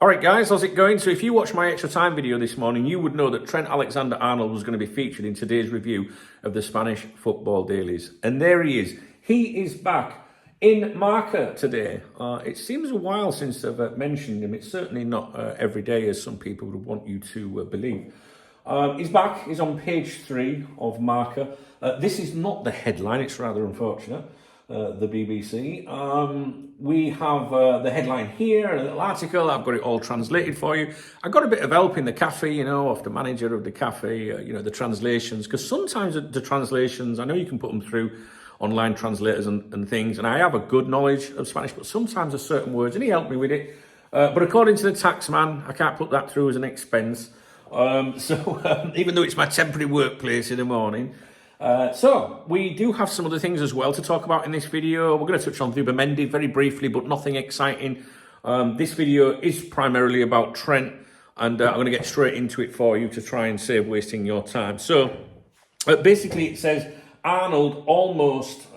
All right, guys, how's it going? So if you watched my extra time video this morning, you would know that Trent Alexander-Arnold was going to be featured in today's review of the Spanish football dailies. And there he is. He is back in Marca today. It seems a while since I've mentioned him. It's certainly not every day, as some people would want you to believe. He's back. He's on page 3 of Marca. This is not the headline. It's rather unfortunate. The BBC. We have the headline here, a little article. I've got it all translated for you. I got a bit of help in the cafe, off the manager of the cafe, the translations, because sometimes the translations, I know you can put them through online translators and things, and I have a good knowledge of Spanish, but sometimes there's certain words, and he helped me with it. But according to the tax man, I can't put that through as an expense. Even though it's my temporary workplace in the morning. So we do have some other things as well to talk about in this video. We're going to touch on Zubimendi very briefly, but nothing exciting. This video is primarily about Trent, and I'm going to get straight into it for you to try and save wasting your time. So basically it says Arnold almost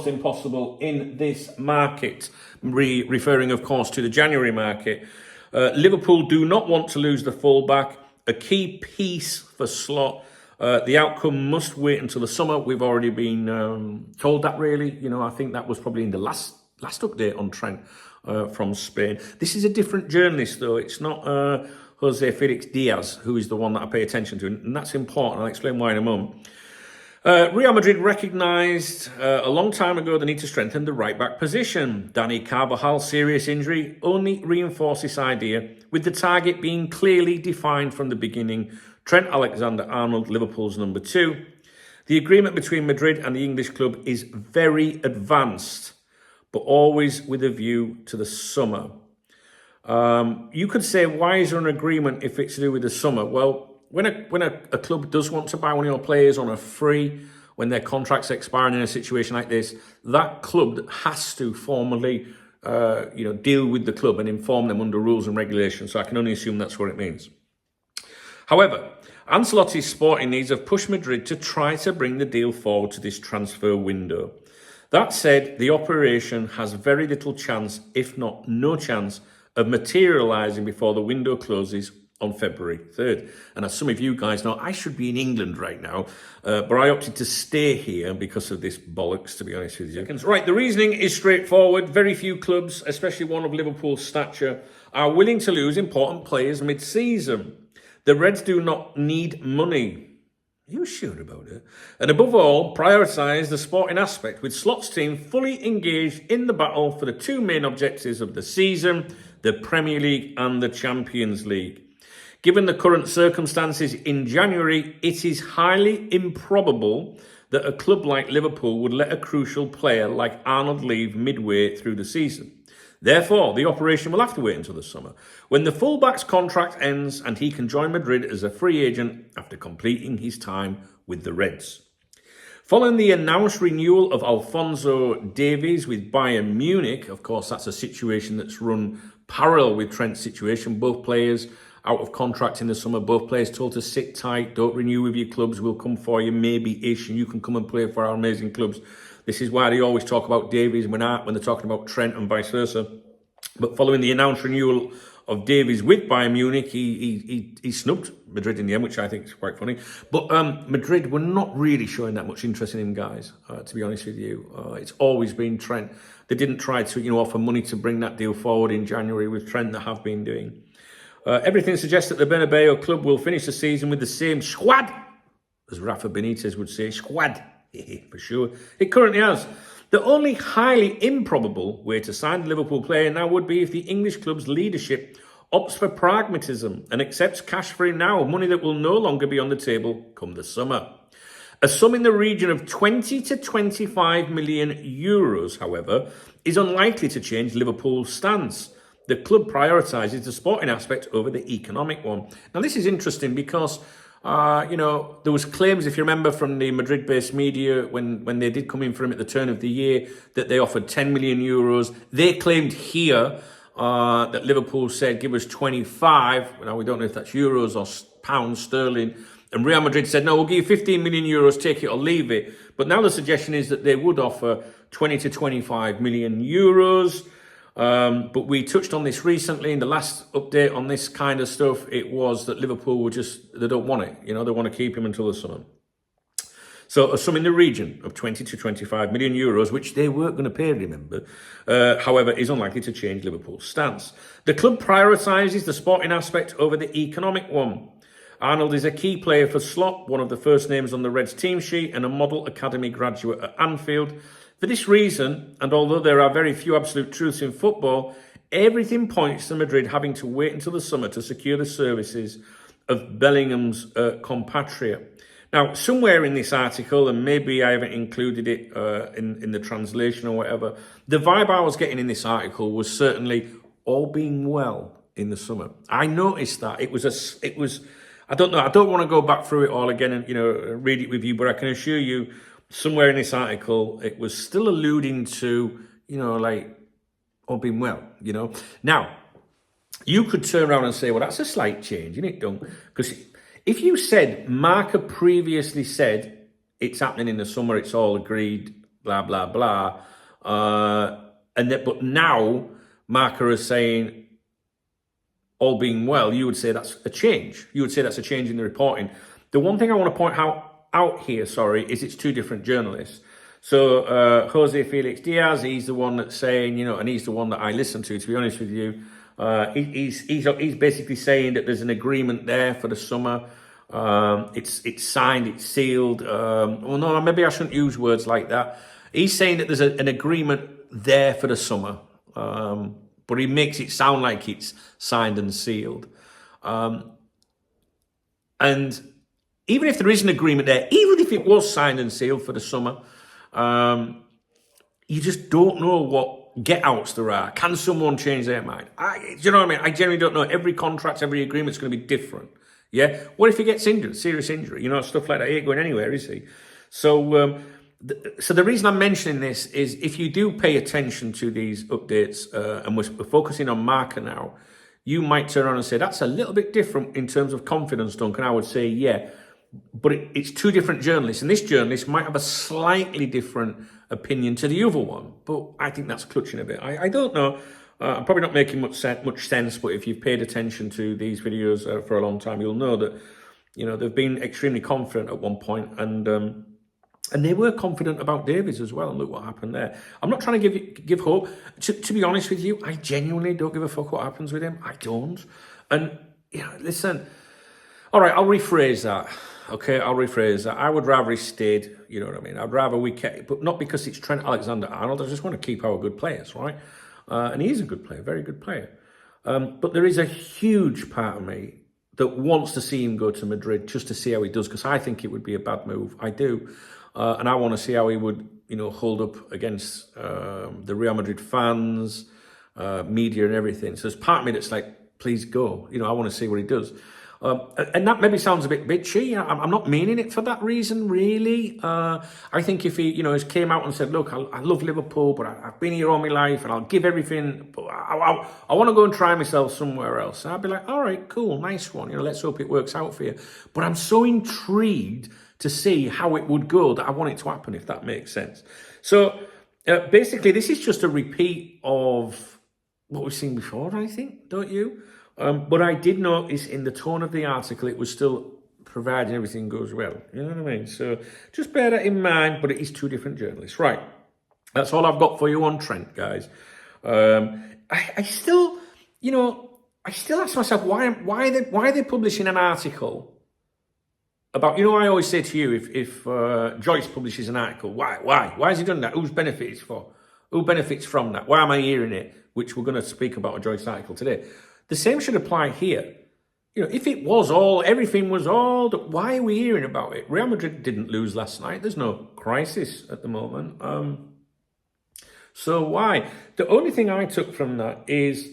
impossible in this market, referring of course to the January market. Liverpool do not want to lose the fullback, a key piece for Slot. The outcome must wait until the summer. We've already been told that, really. I think that was probably in the last update on Trent from Spain. This is a different journalist, though. It's not Jose Felix Diaz, who is the one that I pay attention to, and that's important. I'll explain why in a moment. Real Madrid recognised a long time ago the need to strengthen the right-back position. Dani Carvajal's serious injury only reinforced this idea, with the target being clearly defined from the beginning. Trent Alexander-Arnold, Liverpool's number 2. The agreement between Madrid and the English club is very advanced, but always with a view to the summer. You could say, why is there an agreement if it's to do with the summer? Well, when a club does want to buy one of your players on a free, when their contract's expiring in a situation like this, that club has to formally deal with the club and inform them under rules and regulations. So I can only assume that's what it means. However, Ancelotti's sporting needs have pushed Madrid to try to bring the deal forward to this transfer window. That said, the operation has very little chance, if not no chance, of materialising before the window closes on February 3rd. And as some of you guys know, I should be in England right now, but I opted to stay here because of this bollocks, to be honest with you. Right, the reasoning is straightforward. Very few clubs, especially one of Liverpool's stature, are willing to lose important players mid-season. The Reds do not need money. Are you sure about it? And above all, prioritise the sporting aspect, with Slot's team fully engaged in the battle for the 2 main objectives of the season, the Premier League and the Champions League. Given the current circumstances in January, it is highly improbable that a club like Liverpool would let a crucial player like Arnold leave midway through the season. Therefore, the operation will have to wait until the summer, when the fullback's contract ends and he can join Madrid as a free agent after completing his time with the Reds. Following the announced renewal of Alphonso Davies with Bayern Munich, of course, that's a situation that's run parallel with Trent's situation. Both players out of contract in the summer, both players told to sit tight, don't renew with your clubs, we'll come for you, maybe-ish, and you can come and play for our amazing clubs. This is why they always talk about Davies when they're talking about Trent and vice versa. But following the announced renewal of Davies with Bayern Munich, he snubbed Madrid in the end, which I think is quite funny. But Madrid were not really showing that much interest in him, guys, to be honest with you. It's always been Trent. They didn't try to offer money to bring that deal forward in January with Trent. They have been doing. Everything suggests that the Bernabeu club will finish the season with the same squad, as Rafa Benitez would say, squad. For sure. It currently has. The only highly improbable way to sign the Liverpool player now would be if the English club's leadership opts for pragmatism and accepts cash for him now, money that will no longer be on the table come the summer. A sum in the region of 20 to 25 million euros, however, is unlikely to change Liverpool's stance. The club prioritises the sporting aspect over the economic one. Now, this is interesting because there was claims, if you remember, from the Madrid-based media when they did come in for him at the turn of the year, that they offered 10 million euros. They claimed here that Liverpool said, give us 25. Now, we don't know if that's euros or pounds sterling. And Real Madrid said, no, we'll give you 15 million euros, take it or leave it. But now the suggestion is that they would offer 20 to 25 million euros. But we touched on this recently in the last update on this kind of stuff. It was that Liverpool were they don't want it. They want to keep him until the summer. So a sum in the region of 20 to 25 million euros, which they weren't going to pay, remember, however, is unlikely to change Liverpool's stance. The club prioritises the sporting aspect over the economic one. Arnold is a key player for Slot, one of the first names on the Reds team sheet and a model academy graduate at Anfield. For this reason, and although there are very few absolute truths in football, everything points to Madrid having to wait until the summer to secure the services of Bellingham's compatriot. Now, somewhere in this article, and maybe I haven't included it in the translation or whatever, the vibe I was getting in this article was certainly all being well in the summer. I noticed that it was I don't know. I don't want to go back through it all again and read it with you, but I can assure you, somewhere in this article, it was still alluding to like all being well. Now you could turn around and say, well, that's a slight change, isn't it, Dunk? Because if you said Marca previously said it's happening in the summer, it's all agreed, blah blah blah, but now Marca is saying all being well, you would say that's a change. You would say that's a change in the reporting. The one thing I want to point out here, is it's two different journalists. So Jose Felix Diaz, he's the one that's saying, and he's the one that I listen to be honest with you. He's basically saying that there's an agreement there for the summer. It's signed, it's sealed. Well, no, maybe I shouldn't use words like that. He's saying that there's an agreement there for the summer. But he makes it sound like it's signed and sealed. And even if there is an agreement there, even if it was signed and sealed for the summer, you just don't know what get-outs there are. Can someone change their mind? Do you know what I mean? I generally don't know. Every contract, every agreement is going to be different. Yeah? What if he gets injured, serious injury? Stuff like that. He ain't going anywhere, is he? So the reason I'm mentioning this is if you do pay attention to these updates, and we're focusing on Marca now, you might turn around and say, that's a little bit different in terms of confidence, Duncan. I would say, yeah, but it's two different journalists, and this journalist might have a slightly different opinion to the other one, but I think that's clutching a bit. I don't know. I'm probably not making much sense, but if you've paid attention to these videos for a long time, you'll know that, they've been extremely confident at one point, and they were confident about Davies as well, and look what happened there. I'm not trying to give hope. To be honest with you, I genuinely don't give a fuck what happens with him. I don't. And, listen, all right, I'll rephrase that. Okay, I'll rephrase that. I would rather he stayed, you know what I mean? I'd rather we kept, but not because it's Trent Alexander-Arnold. I just want to keep our good players, right? And he is a good player, very good player. But there is a huge part of me that wants to see him go to Madrid just to see how he does, because I think it would be a bad move. I do. And I want to see how he would, hold up against the Real Madrid fans, media and everything. So there's part of me that's like, please go. I want to see what he does. And that maybe sounds a bit bitchy. I'm not meaning it for that reason, really. I think if he, came out and said, look, I love Liverpool, but I've been here all my life and I'll give everything. But I want to go and try myself somewhere else. And I'd be like, all right, cool, nice one. Let's hope it works out for you. But I'm so intrigued to see how it would go that I want it to happen, if that makes sense. So basically, this is just a repeat of what we've seen before, I think, don't you? But I did notice in the tone of the article, it was still providing everything goes well. You know what I mean? So just bear that in mind, but it is two different journalists. Right. That's all I've got for you on Trent, guys. I still ask myself, why are they publishing an article about, I always say to you, if Joyce publishes an article, why has he done that? Who's benefited for? Who benefits from that? Why am I hearing it? Which we're going to speak about a Joyce article today. The same should apply here. If it was everything was why are we hearing about it? Real Madrid didn't lose last night. There's no crisis at the moment. So why? The only thing I took from that is,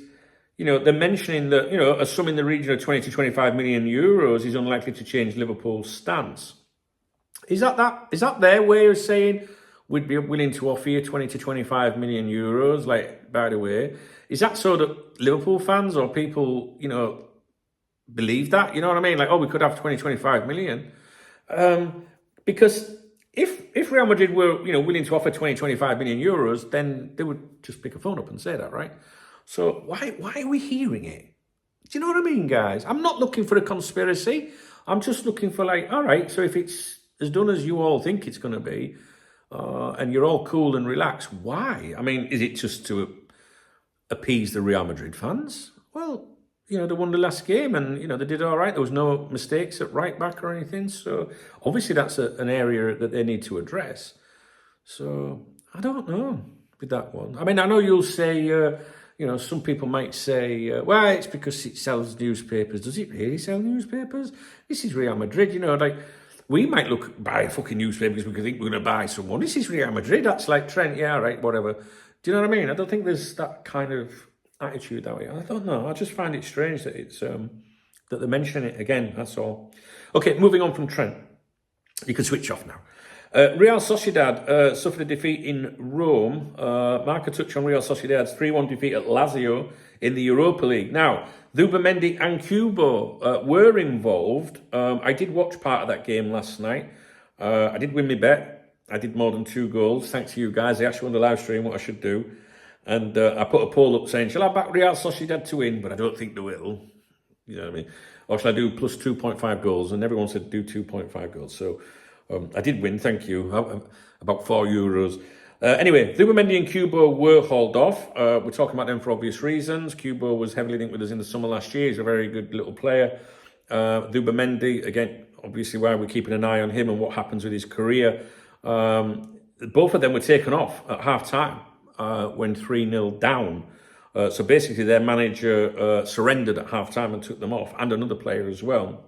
they're mentioning that, a sum in the region of 20 to 25 million euros is unlikely to change Liverpool's stance. Is that their way of saying we'd be willing to offer you 20 to 25 million euros? Like, by the way, is that so that Liverpool fans or people, believe that? You know what I mean? Like, we could have 20, 25 million. Because if Real Madrid were, willing to offer 20, 25 million euros, then they would just pick a phone up and say that, right? So why are we hearing it? Do you know what I mean, guys? I'm not looking for a conspiracy. I'm just looking for like, all right, so if it's as done as you all think it's going to be, and you're all cool and relaxed, why? I mean, is it just to appease the Real Madrid fans? Well, they won the last game and, they did all right. There was no mistakes at right back or anything. So obviously that's an area that they need to address. So I don't know with that one. I mean, I know you'll say, some people might say, well, it's because it sells newspapers. Does it really sell newspapers? This is Real Madrid, like we might buy a fucking newspaper because we think we're going to buy someone. This is Real Madrid. That's like Trent. Yeah, right, whatever. Do you know what I mean? I don't think there's that kind of attitude that way. I don't know. I just find it strange that it's that they're mentioning it again. That's all. Okay, moving on from Trent. You can switch off now. Real Sociedad suffered a defeat in Rome. Mark a touch on Real Sociedad's 3-1 defeat at Lazio in the Europa League. Now, Zubimendi and Kubo were involved. I did watch part of that game last night. I did win my bet. I did more than 2 goals. Thanks to you guys. I actually on the live stream what I should do. And I put a poll up saying, shall I back Real Sociedad to win? But I don't think they will. You know what I mean? Or shall I do plus 2.5 goals? And everyone said do 2.5 goals. So I did win, thank you. About €4. Anyway, Zubimendi and Kubo were hauled off. We're talking about them for obvious reasons. Kubo was heavily linked with us in the summer last year. He's a very good little player. Zubimendi, again, obviously why we're keeping an eye on him and what happens with his career. Both of them were taken off at half-time when 3-0 down. So basically their manager surrendered at half-time and took them off, and another player as well.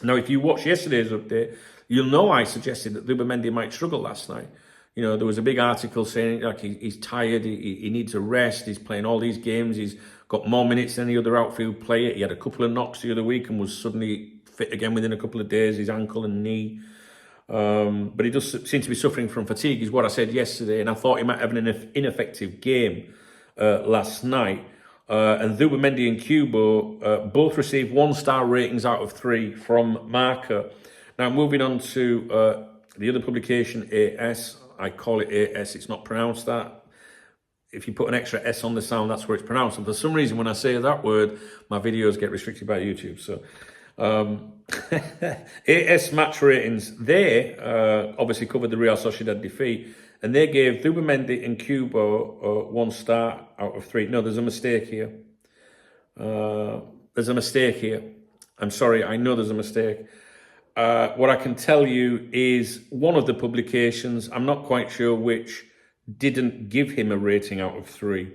Now, if you watch yesterday's update, you'll know I suggested that Zubimendi might struggle last night. There was a big article saying like he's tired, he needs a rest, he's playing all these games, he's got more minutes than any other outfield player. He had a couple of knocks the other week and was suddenly fit again within a couple of days, his ankle and knee. But he does seem to be suffering from fatigue, is what I said yesterday, and I thought he might have an ineffective game last night. And Zubimendi and Kubo both received 1-star ratings out of 3 from Marca. Now, moving on to the other publication, AS. I call it AS. It's not pronounced that. If you put an extra S on the sound, that's where it's pronounced. And for some reason, when I say that word, my videos get restricted by YouTube. So, AS match ratings, they obviously covered the Real Sociedad defeat. And they gave Zubimendi and Kubo 1 star out of 3. No, there's a mistake here. There's a mistake here. I'm sorry, I know there's a mistake. What I can tell you is one of the publications, I'm not quite sure which, didn't give him a rating out of 3.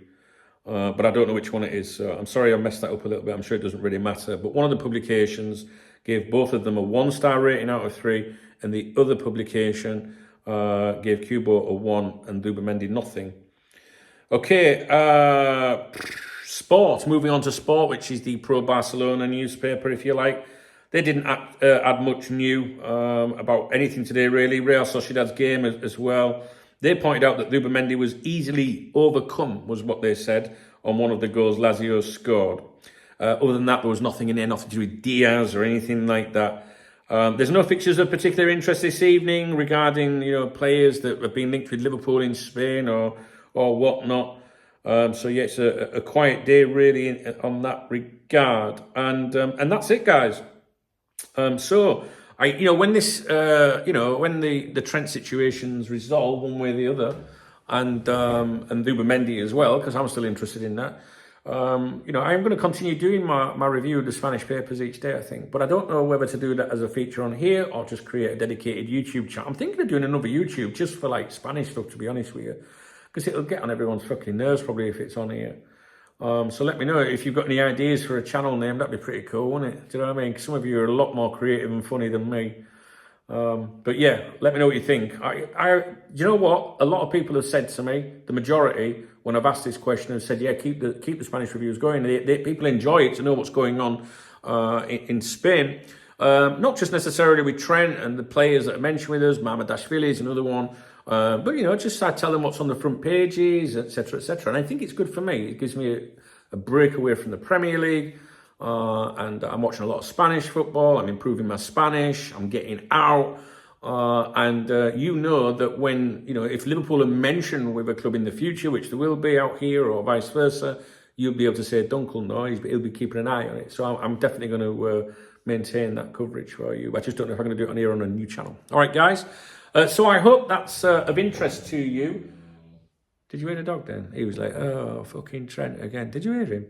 But I don't know which one it is. So I'm sorry I messed that up a little bit. I'm sure it doesn't really matter. But one of the publications gave both of them a 1-star rating out of 3. And the other publication gave Kubo a 1 and Zubimendi nothing. Okay, sport. Moving on to sport, which is the Pro Barcelona newspaper, if you like. They didn't add much new about anything today, really. Real Sociedad's game as well. They pointed out that Zubimendi was easily overcome, was what they said, on one of the goals Lazio scored. Other than that, there was nothing in there, nothing to do with Diaz or anything like that. There's no fixtures of particular interest this evening regarding, players that have been linked with Liverpool in Spain or whatnot. So yeah, it's a quiet day really on that regard, and that's it, guys. So when this, when the Trent situation's resolved one way or the other, and Zubimendi as well, because I'm still interested in that. I'm going to continue doing my review of the Spanish papers each day, I think. But I don't know whether to do that as a feature on here or just create a dedicated YouTube channel. I'm thinking of doing another YouTube just for like Spanish stuff, to be honest with you, because it'll get on everyone's fucking nerves probably if it's on here. So let me know if you've got any ideas for a channel name. That'd be pretty cool, wouldn't it? Do you know what I mean? 'Cause some of you are a lot more creative and funny than me. But yeah, let me know what you think. You know what? A lot of people have said to me, the majority, when I've asked this question, have said, yeah, keep the Spanish reviews going. People enjoy it to know what's going on in Spain. Not just necessarily with Trent and the players that are mentioned with us. Mamardashvili is another one. But, just I tell them what's on the front pages, etc., etc. And I think it's good for me. It gives me a break away from the Premier League. And I'm watching a lot of Spanish football. I'm improving my Spanish. I'm getting out. You know that when, if Liverpool are mentioned with a club in the future, which there will be out here or vice versa, you'll be able to say Dunkel noise, but he'll be keeping an eye on it. So I'm definitely going to maintain that coverage for you. I just don't know if I'm going to do it on here on a new channel. All right, guys. So I hope that's of interest to you. Did you hear the dog then? He was like, oh, fucking Trent again. Did you hear him?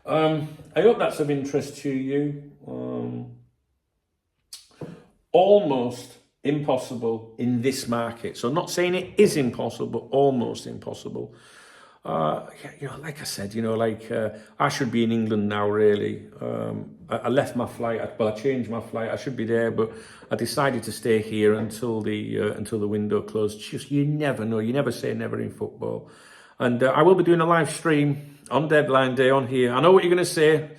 I hope that's of interest to you. Almost impossible in this market. So I'm not saying it is impossible, but almost impossible. Like I said, I should be in England now, really. I left my flight, I changed my flight, I should be there, but I decided to stay here until the window closed. Just, you never know, you never say never in football. And I will be doing a live stream on deadline day on here. I know what you're going to say.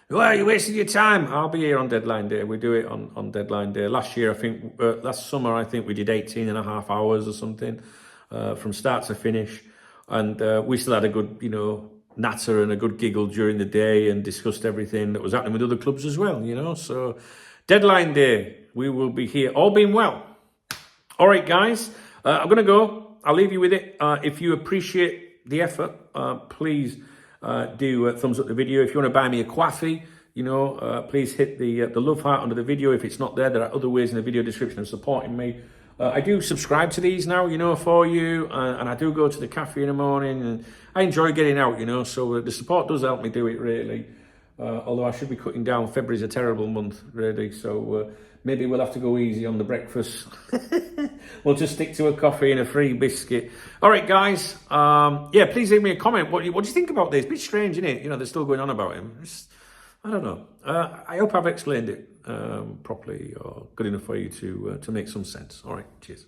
Well, you're wasting your time. I'll be here on deadline day. We do it on deadline day. Last summer, I think we did 18 and a half hours or something from start to finish. And we still had a good, natter and a good giggle during the day and discussed everything that was happening with other clubs as well, So deadline day, we will be here, all being well. All right, guys, I'm going to go. I'll leave you with it. If you appreciate the effort, please do thumbs up the video. If you want to buy me a coffee, please hit the love heart under the video. If it's not there, there are other ways in the video description of supporting me. I do subscribe to these now, for you, and I do go to the cafe in the morning, and I enjoy getting out, so the support does help me do it, really. Although I should be cutting down. February's a terrible month, really, so maybe we'll have to go easy on the breakfast. We'll just stick to a coffee and a free biscuit. All right, guys, please leave me a comment. What do you think about this? It's a bit strange, isn't it? They're still going on about him. I don't know. I hope I've explained it properly or good enough for you to make some sense. All right, cheers.